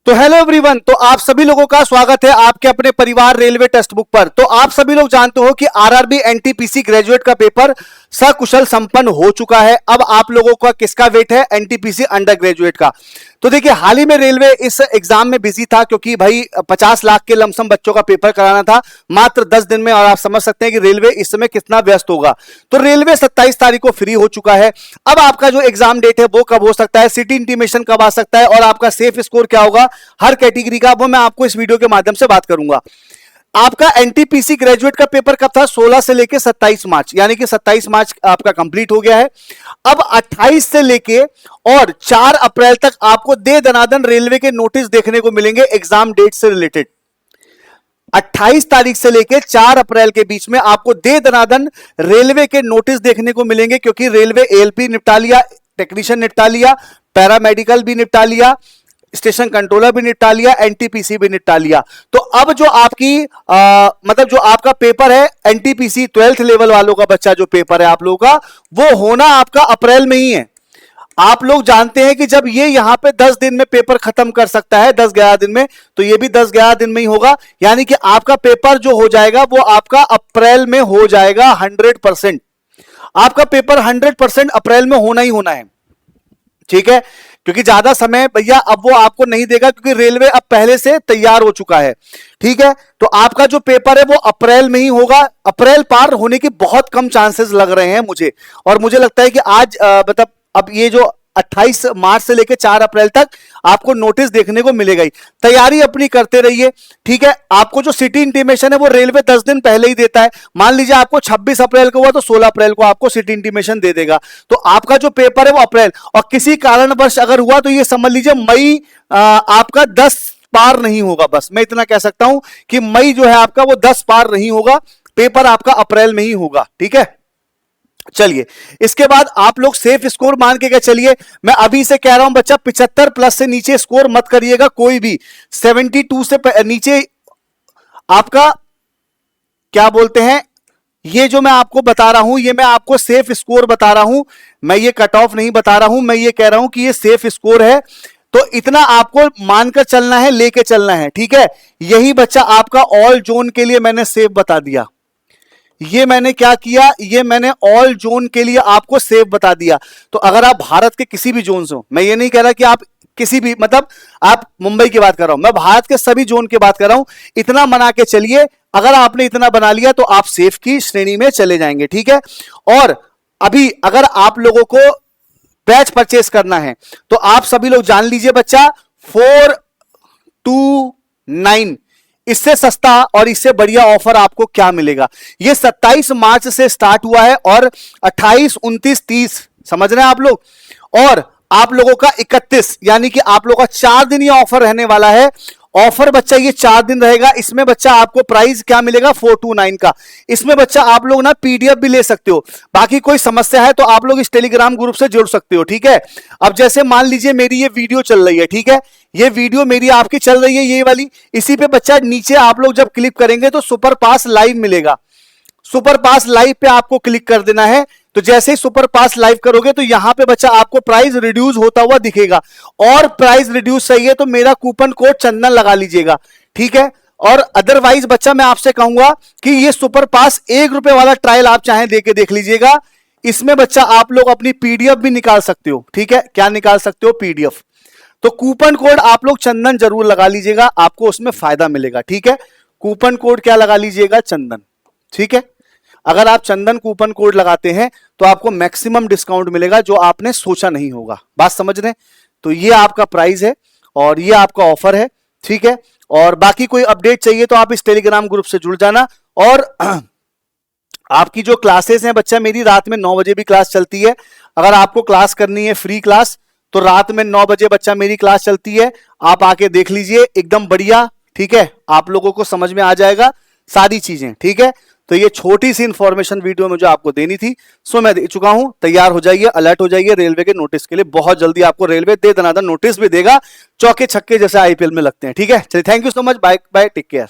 तो hello everyone, तो आप सभी लोगों का स्वागत है आपके अपने परिवार रेलवे टेक्स्ट बुक पर। तो आप सभी लोग जानते हो कि आरआरबी एनटीपीसी ग्रेजुएट का पेपर सकुशल संपन्न हो चुका है। अब आप लोगों का किसका वेट है? एनटीपीसी अंडर ग्रेजुएट का। तो देखिए, हाल ही में रेलवे इस एग्जाम में बिजी था क्योंकि भाई 50 लाख के लमसम बच्चों का पेपर कराना था मात्र 10 दिन में। और आप समझ सकते हैं कि रेलवे इस समय कितना व्यस्त होगा। तो रेलवे 27 तारीख को फ्री हो चुका है। अब आपका जो एग्जाम डेट है वो कब हो सकता है, सिटी इंटीमेशन कब आ सकता है और आपका सेफ स्कोर क्या होगा हर कैटेगरी का, वो मैं आपको इस वीडियो के माध्यम से बात करूंगा। आपका एनटीपीसी ग्रेजुएट का पेपर कब था? 16 से लेके 27 मार्च, यानी कि 27 मार्च आपका कंप्लीट हो गया है। अब 28 से लेके और 4 अप्रैल तक आपको दे दनादन रेलवे के नोटिस देखने को मिलेंगे एग्जाम डेट से रिलेटेड। 28 तारीख से लेके 4 अप्रैल के बीच में आपको दे दनादन रेलवे के नोटिस देखने को मिलेंगे, क्योंकि रेलवे एएलपी निपटा लिया, टेक्नीशियन निपटा लिया, पैरामेडिकल भी निपटा लिया, स्टेशन कंट्रोलर भी निपटा लिया, एनटीपीसी भी निपटा लिया। तो अब जो आपकी मतलब जो आपका पेपर है एनटीपीसी 12th लेवल वालों का बच्चा जो पेपर है आप लोगों का, वो होना आपका अप्रैल में ही है। आप लोग जानते हैं कि जब ये यहां पे 10 दिन में पेपर खत्म कर सकता है, 10-11 दिन में, तो ये भी 10-11 दिन में ही होगा। यानी कि आपका पेपर जो हो जाएगा वो आपका अप्रैल में हो जाएगा 100%। आपका पेपर 100% अप्रैल में होना ही होना है, ठीक है? क्योंकि ज्यादा समय भैया अब वो आपको नहीं देगा, क्योंकि रेलवे अब पहले से तैयार हो चुका है, ठीक है? तो आपका जो पेपर है वो अप्रैल में ही होगा। अप्रैल पार होने की बहुत कम चांसेस लग रहे हैं मुझे, और मुझे लगता है कि आज मतलब अब ये जो 28 मार्च से लेकर 4 अप्रैल तक आपको नोटिस देखने को मिलेगा ही। तैयारी अपनी करते रहिए, ठीक है? आपको जो सिटी इंटीमेशन है वो रेलवे 10 दिन पहले ही देता है। मान लीजिए आपको 26 अप्रैल को हुआ तो 16 अप्रैल को आपको सिटी इंटीमेशन दे देगा। तो आपका जो पेपर है वो अप्रैल, और किसी कारणवश अगर हुआ तो ये समझ लीजिए मई आपका 10 पार नहीं होगा। बस मैं इतना कह सकता हूं कि मई जो है आपका वो 10 पार नहीं होगा, पेपर आपका अप्रैल में ही होगा, ठीक है? चलिए, इसके बाद आप लोग सेफ स्कोर मान के क्या चलिए, मैं अभी से कह रहा हूं बच्चा 75 प्लस से नीचे स्कोर मत करिएगा कोई भी। 72 से नीचे आपका क्या बोलते हैं, ये जो मैं आपको बता रहा हूं ये मैं आपको सेफ स्कोर बता रहा हूं, मैं ये कट ऑफ नहीं बता रहा हूं, मैं ये कह रहा हूं कि ये सेफ स्कोर है। तो इतना आपको मानकर चलना है, लेके चलना है, ठीक है? यही बच्चा आपका ऑल जोन के लिए मैंने सेफ बता दिया। ये मैंने क्या किया, ये मैंने ऑल जोन के लिए आपको सेफ बता दिया। तो अगर आप भारत के किसी भी जोन से हो, मैं ये नहीं कह रहा कि आप किसी भी, मतलब आप मुंबई की बात कर रहा हूं, मैं भारत के सभी जोन की बात कर रहा हूं। इतना बना के चलिए, अगर आपने इतना बना लिया तो आप सेफ की श्रेणी में चले जाएंगे, ठीक है? और अभी अगर आप लोगों को बैच परचेस करना है तो आप सभी लोग जान लीजिए बच्चा, 429 इससे सस्ता और इससे बढ़िया ऑफर आपको क्या मिलेगा। ये 27 मार्च से स्टार्ट हुआ है और 28, 29, 30 समझ रहे हैं आप लोग, और आप लोगों का 31, यानी कि आप लोगों का 4 दिन ये ऑफर रहने वाला है। ऑफर बच्चा ये 4 दिन रहेगा। इसमें बच्चा आपको प्राइस क्या मिलेगा? 429 का। इसमें बच्चा आप लोग ना पीडीएफ भी ले सकते हो। बाकी कोई समस्या है तो आप लोग इस टेलीग्राम ग्रुप से जुड़ सकते हो, ठीक है? अब जैसे मान लीजिए मेरी ये वीडियो चल रही है, ठीक है? ये वीडियो मेरी आपकी चल रही है ये वाली, इसी पे बच्चा नीचे आप लोग जब क्लिक करेंगे तो सुपर पास लाइव मिलेगा। सुपर पास लाइव पे आपको क्लिक कर देना है। तो जैसे ही सुपर पास लाइव करोगे तो यहां पे बच्चा आपको प्राइस रिड्यूस होता हुआ दिखेगा, और प्राइस रिड्यूस सही है तो मेरा कूपन कोड चंदन लगा लीजिएगा, ठीक है? और अदरवाइज बच्चा मैं आपसे कहूंगा कि ये सुपर पास ₹1 वाला ट्रायल आप चाहें देके देख लीजिएगा। इसमें बच्चा आप लोग अपनी पीडीएफ भी निकाल सकते हो, ठीक है? क्या निकाल सकते हो? पीडीएफ। तो कूपन कोड आप लोग चंदन जरूर लगा लीजिएगा, आपको उसमें फायदा मिलेगा, ठीक है? कूपन कोड क्या लगा लीजिएगा? चंदन, ठीक है? अगर आप चंदन कूपन कोड लगाते हैं तो आपको मैक्सिमम डिस्काउंट मिलेगा, जो आपने सोचा नहीं होगा। बात समझ रहे हैं? तो ये आपका प्राइस है और ये आपका ऑफर है, ठीक है? और बाकी कोई अपडेट चाहिए तो आप इस टेलीग्राम ग्रुप से जुड़ जाना। और आपकी जो क्लासेस हैं बच्चा, मेरी रात में 9 बजे भी क्लास चलती है। अगर आपको क्लास करनी है फ्री क्लास तो रात में 9 बजे बच्चा मेरी क्लास चलती है, आप आके देख लीजिए, एकदम बढ़िया, ठीक है? आप लोगों को समझ में आ जाएगा सारी चीजें, ठीक है? तो ये छोटी सी इंफॉर्मेशन वीडियो में जो आपको देनी थी सो मैं दे चुका हूं। तैयार हो जाइए, अलर्ट हो जाइए रेलवे के नोटिस के लिए। बहुत जल्दी आपको रेलवे दे दनादन नोटिस भी देगा, चौके छक्के जैसे आईपीएल में लगते हैं, ठीक है? चलिए, thank you so much, bye bye, take care.